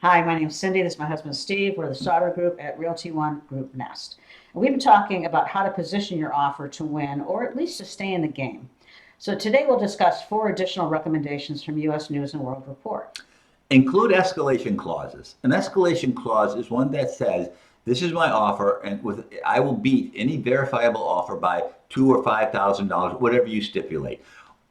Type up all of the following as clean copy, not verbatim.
Hi, my name is Cindy. This is my husband Steve. We're the starter group at Realty One Group Nest. And we've been talking about how to position your offer to win or at least to stay in the game. So today we'll discuss 4 additional recommendations from U.S. News and World Report. Include escalation clauses. An escalation clause is one that says, "This is my offer, and I will beat any verifiable offer by $2,000 or $5,000, whatever you stipulate."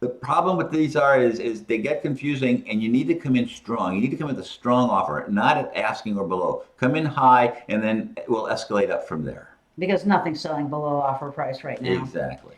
The problem with these is they get confusing, and you need to come in strong. You need to come with a strong offer, not at asking or below. Come in high, and then we'll escalate up from there. Because nothing's selling below offer price right now. Exactly.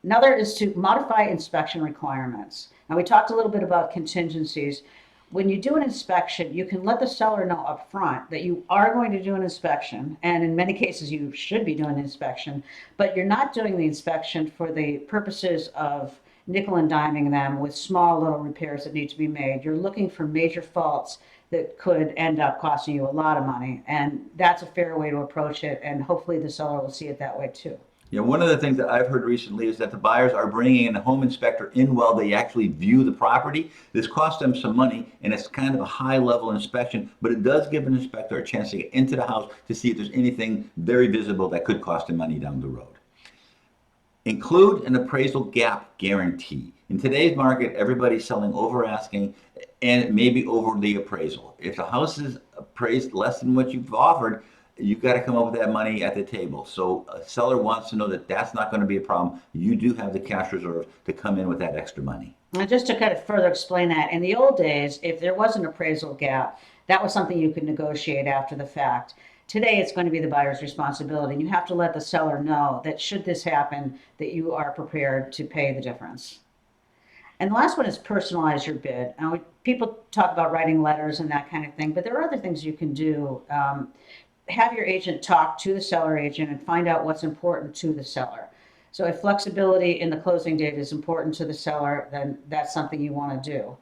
Another is to modify inspection requirements. Now, we talked a little bit about contingencies. When you do an inspection, you can let the seller know up front that you are going to do an inspection, and in many cases you should be doing an inspection, but you're not doing the inspection for the purposes of nickel and diming them with small little repairs that need to be made. You're looking for major faults that could end up costing you a lot of money, and that's a fair way to approach it, and hopefully the seller will see it that way too. One of the things that I've heard recently is that the buyers are bringing in a home inspector in while they actually view the property. This costs them some money, and it's kind of a high-level inspection, but it does give an inspector a chance to get into the house to see if there's anything very visible that could cost him money down the road. Include an appraisal gap guarantee. In today's market, everybody's selling over asking and maybe over the appraisal. If the house is appraised less than what you've offered, you've got to come up with that money at the table. So a seller wants to know that that's not going to be a problem. You do have the cash reserve to come in with that extra money. And just to kind of further explain that, in the old days, if there was an appraisal gap, that was something you could negotiate after the fact. Today, it's going to be the buyer's responsibility. And you have to let the seller know that should this happen, that you are prepared to pay the difference. And the last one is personalize your bid. Now, people talk about writing letters and that kind of thing, but there are other things you can do. Have your agent talk to the seller agent and find out what's important to the seller. So if flexibility in the closing date is important to the seller, then that's something you want to do.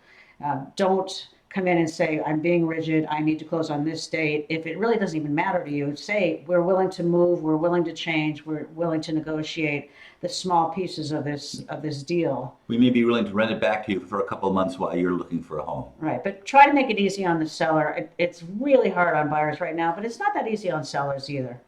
Don't come in and say, I'm being rigid, I need to close on this date. If it really doesn't even matter to you, say, we're willing to move, we're willing to change, we're willing to negotiate the small pieces of this deal. We may be willing to rent it back to you for a couple of months while you're looking for a home. Right, but try to make it easy on the seller. It's really hard on buyers right now, but it's not that easy on sellers either.